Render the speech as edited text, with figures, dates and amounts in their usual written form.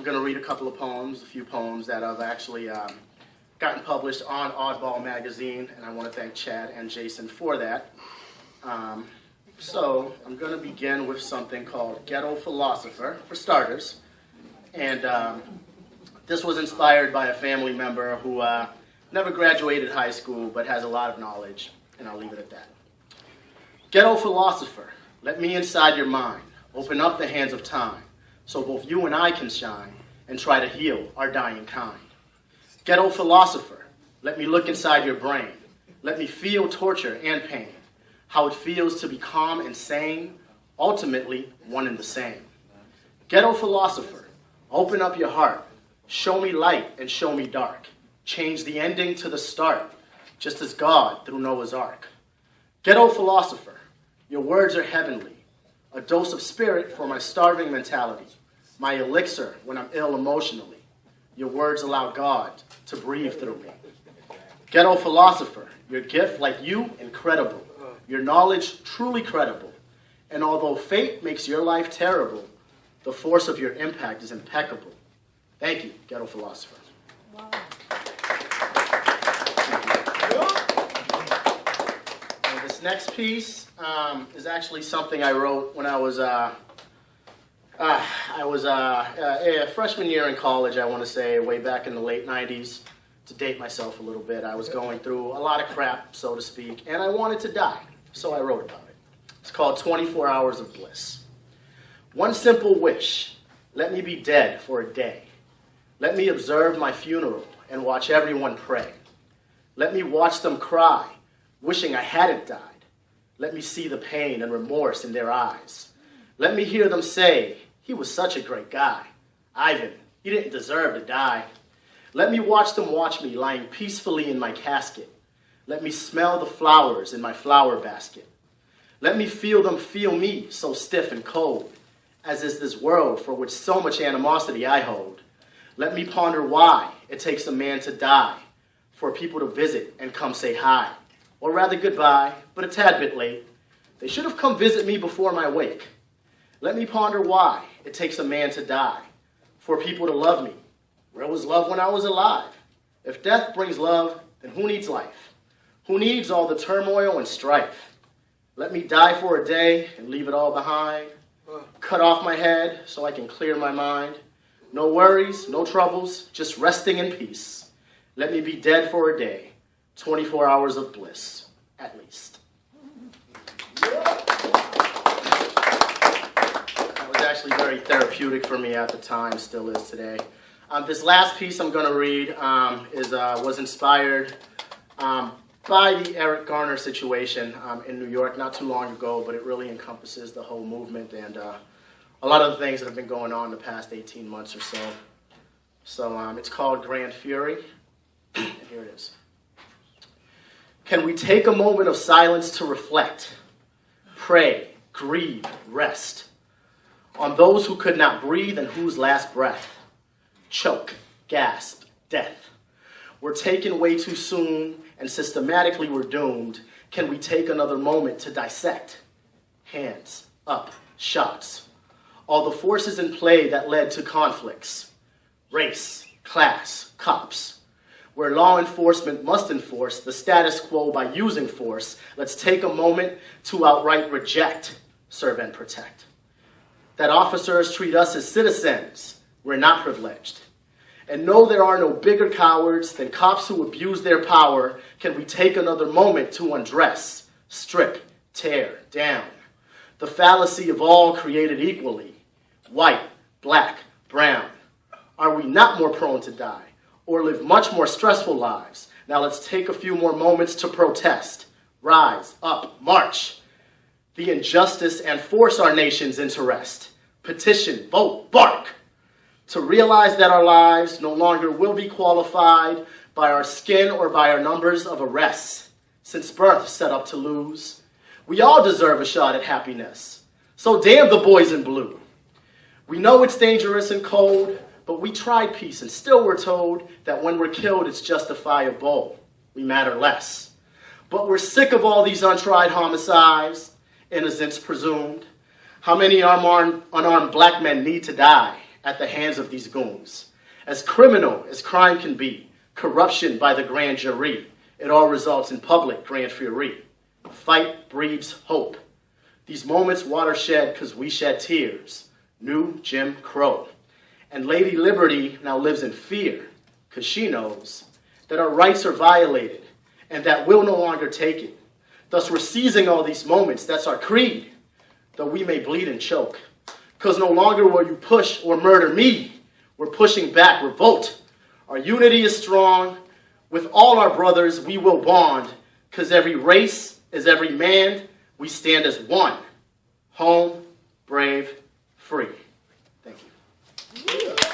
going to read a couple of poems, a few poems that have actually gotten published on Oddball magazine, and I want to thank Chad and Jason for that. So I'm going to begin with something called Ghetto Philosopher, for starters. And this was inspired by a family member who never graduated high school but has a lot of knowledge, and I'll leave it at that. Ghetto Philosopher, let me inside your mind, open up the hands of time, so both you and I can shine and try to heal our dying kind. Ghetto Philosopher, let me look inside your brain. Let me feel torture and pain, how it feels to be calm and sane, ultimately one and the same. Ghetto Philosopher, open up your heart. Show me light and show me dark. Change the ending to the start, just as God through Noah's Ark. Ghetto Philosopher, your words are heavenly, a dose of spirit for my starving mentality, my elixir when I'm ill emotionally. Your words allow God to breathe through me. Ghetto Philosopher, your gift, like you, incredible. Your knowledge, truly credible. And although fate makes your life terrible, the force of your impact is impeccable. Thank you, Ghetto Philosopher. Wow. This next piece is actually something I wrote when I was a freshman year in college, I want to say, way back in the late 90s. To date myself a little bit, I was going through a lot of crap, so to speak, and I wanted to die, so I wrote about it. It's called 24 Hours of Bliss. One simple wish, let me be dead for a day. Let me observe my funeral and watch everyone pray. Let me watch them cry, wishing I hadn't died. Let me see the pain and remorse in their eyes. Let me hear them say, he was such a great guy. Ivan, he didn't deserve to die. Let me watch them watch me lying peacefully in my casket. Let me smell the flowers in my flower basket. Let me feel them feel me so stiff and cold, as is this world for which so much animosity I hold. Let me ponder why it takes a man to die, for people to visit and come say hi, or rather goodbye, but a tad bit late. They should have come visit me before my wake. Let me ponder why it takes a man to die, for people to love me. Where was love when I was alive? If death brings love, then who needs life? Who needs all the turmoil and strife? Let me die for a day and leave it all behind. Cut off my head so I can clear my mind. No worries, no troubles, just resting in peace. Let me be dead for a day, 24 hours of bliss, at least. That was actually very therapeutic for me at the time, still is today. This last piece I'm going to read was inspired by the Eric Garner situation in New York not too long ago, but it really encompasses the whole movement and a lot of the things that have been going on the past 18 months or so. So it's called Grand Fury, and here it is. Can we take a moment of silence to reflect, pray, grieve, rest on those who could not breathe and whose last breath, choke, gasp, death, were taken way too soon and systematically were doomed? Can we take another moment to dissect? Hands up, shots. All the forces in play that led to conflicts. Race, class, cops. Where law enforcement must enforce the status quo by using force, let's take a moment to outright reject, serve and protect. That officers treat us as citizens, we're not privileged. And no, there are no bigger cowards than cops who abuse their power. Can we take another moment to undress, strip, tear down the fallacy of all created equally, white, black, brown? Are we not more prone to die or live much more stressful lives? Now let's take a few more moments to protest, rise up, march the injustice and force our nations into rest. Petition, vote, bark. To realize that our lives no longer will be qualified by our skin or by our numbers of arrests. Since birth set up to lose, we all deserve a shot at happiness. So damn the boys in blue. We know it's dangerous and cold, but we tried peace and still we're told that when we're killed it's justifiable. We matter less. But we're sick of all these untried homicides, innocents presumed. How many unarmed black men need to die? at the hands of these goons. As criminal as crime can be, corruption by the grand jury, it all results in public grand fury. Fight breeds hope. These moments watershed because we shed tears. New Jim Crow. And Lady Liberty now lives in fear because she knows that our rights are violated and that we'll no longer take it. Thus we're seizing all these moments, that's our creed, though we may bleed and choke. Because no longer will you push or murder me. We're pushing back, revolt. Our unity is strong. With all our brothers we will bond, because every race is every man. We stand as one. Home, brave, free. Thank you.